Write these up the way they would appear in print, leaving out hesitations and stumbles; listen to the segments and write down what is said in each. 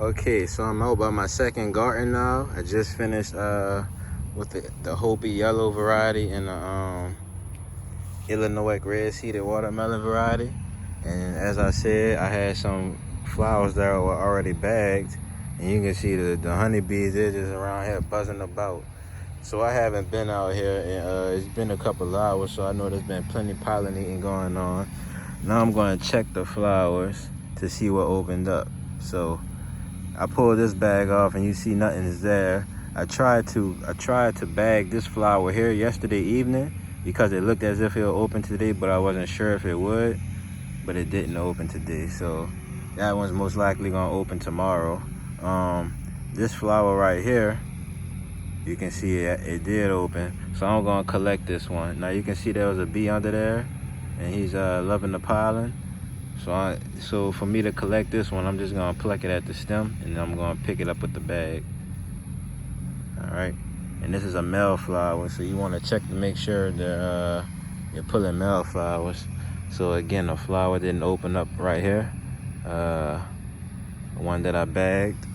Okay, so I'm out by my second garden now. I just finished with the Hopi yellow variety and the Illinois red seeded watermelon variety. And as I said, I had some flowers that were already bagged. And you can see the honeybees, they're just around here buzzing about. So I haven't been out here, and it's been a couple hours, so I know there's been plenty pollinating going on. Now I'm going to check the flowers to see what opened up. So I pulled this bag off, and you see nothing is there. I tried to bag this flower here yesterday evening because it looked as if it would open today, but I wasn't sure if it would. But it didn't open today, so that one's most likely gonna open tomorrow. This flower right here, you can see it did open, so I'm gonna collect this one. Now you can see there was a bee under there, and he's loving the pollen. So for me to collect this one, I'm just gonna pluck it at the stem, and then I'm gonna pick it up with the bag. All right, and this is a male flower, so you want to check to make sure that you're pulling male flowers. So again, the flower didn't open up right here, the one that I bagged.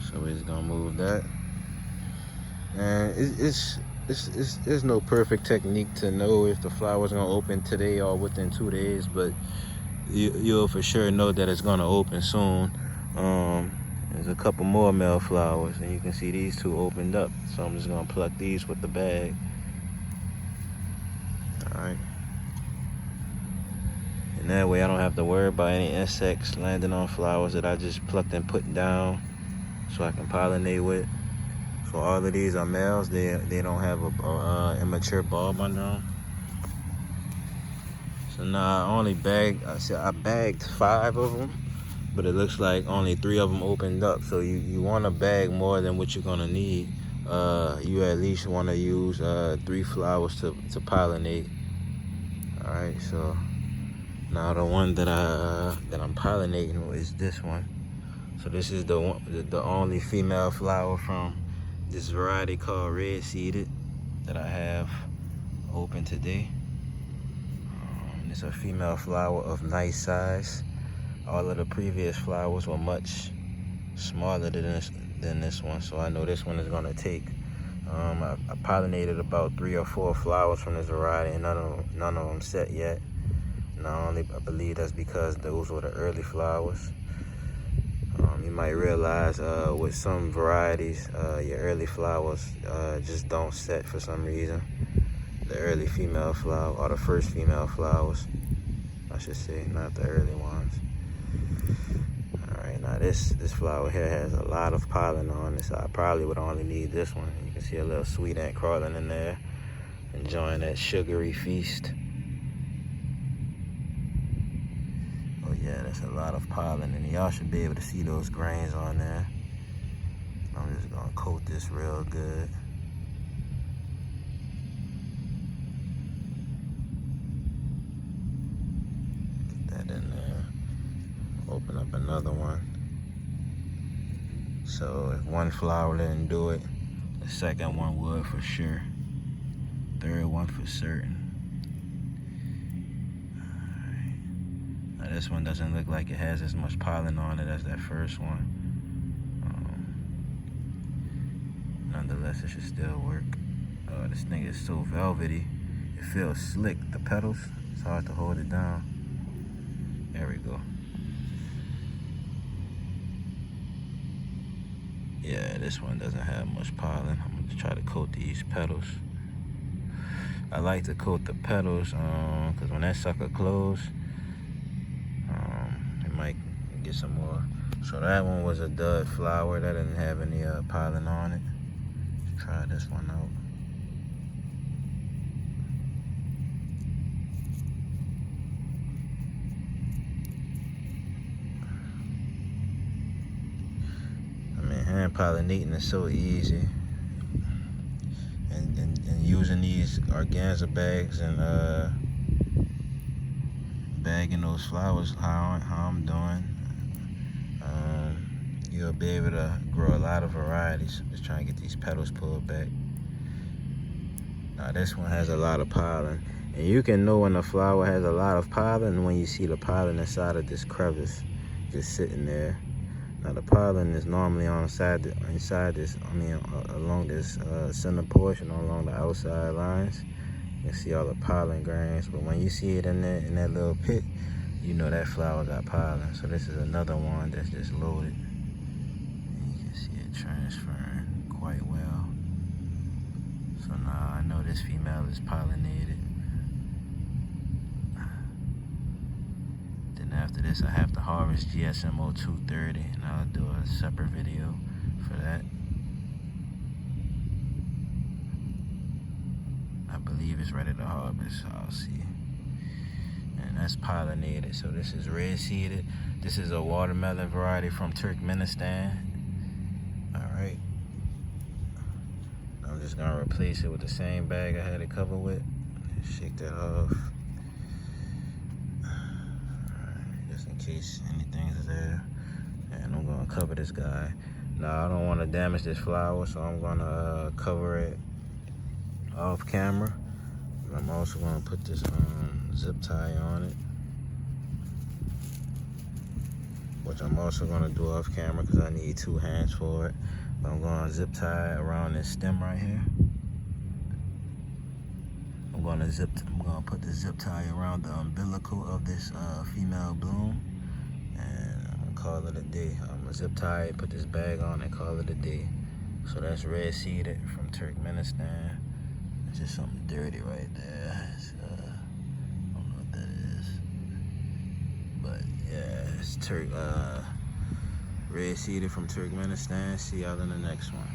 So we're just gonna move that. And it's no perfect technique to know if the flower's gonna open today or within 2 days, but you'll for sure know that it's gonna open soon. There's a couple more male flowers, and you can see these two opened up. So I'm just gonna pluck these with the bag. All right. And that way I don't have to worry about any insects landing on flowers that I just plucked and put down so I can pollinate with. So all of these are males. They don't have a immature bulb under them. So now I bagged 5 of them, but it looks like only 3 of them opened up. So you want to bag more than what you're gonna need. You at least want to use 3 flowers to pollinate. All right, so now the one that I'm pollinating is this one. So this is the only female flower from this variety called red seeded that I have open today. It's a female flower of nice size. All of the previous flowers were much smaller than this one, so I know this one is gonna take. I pollinated about 3 or 4 flowers from this variety, and none of them set yet. I believe that's because those were the early flowers. You might realize with some varieties, your early flowers just don't set for some reason. The early female flower, or the first female flowers, I should say, not the early ones. All right, now this flower here has a lot of pollen on it, so I probably would only need this one. You can see a little sweet ant crawling in there, enjoying that sugary feast. Oh yeah, that's a lot of pollen, and y'all should be able to see those grains on there. I'm just gonna coat this real good. In there, open up another one. So if one flower didn't do it, the second one would for sure. Third one for certain. All right. Now this one doesn't look like it has as much pollen on it as that first one. Nonetheless, it should still work. This thing is so velvety. It feels slick. The petals, it's hard to hold it down. There we go. Yeah, this one doesn't have much pollen. I'm gonna try to coat these petals. I like to coat the petals because when that sucker closes, it might get some more. So that one was a dud flower. That didn't have any pollen on it. Let's try this one out. Hand-pollinating is so easy, and using these organza bags and bagging those flowers how I'm doing, you'll be able to grow a lot of varieties. Just trying to get these petals pulled back. Now this one has a lot of pollen, and you can know when a flower has a lot of pollen when you see the pollen inside of this crevice just sitting there. Now the pollen is normally inside this, along this center portion, along the outside lines. You can see all the pollen grains, but when you see it in that little pit, you know that flower got pollen. So this is another one that's just loaded. And you can see it transferring quite well. So now I know this female is pollinated. Then after this, I have to harvest GSMO 230, and I'll do a separate video for that. I believe it's ready to harvest, so I'll see. And that's pollinated. So this is red seeded. This is a watermelon variety from Turkmenistan. Alright. I'm just gonna replace it with the same bag I had it covered with. Just shake that off. Alright, just in case anything's there. And I'm gonna cover this guy. Now I don't wanna damage this flower, so I'm gonna cover it off camera. I'm also gonna put this zip tie on it, which I'm also gonna do off camera because I need 2 hands for it. But I'm gonna zip tie around this stem right here. I'm gonna put the zip tie around the umbilical of this female bloom, and I'm gonna call it a day. I'm gonna zip tie it, put this bag on, and call it a day. So that's red seeded from Turkmenistan. It's just something dirty right there. It's, I don't know what that is, but yeah, it's red seeded from Turkmenistan. See y'all in the next one.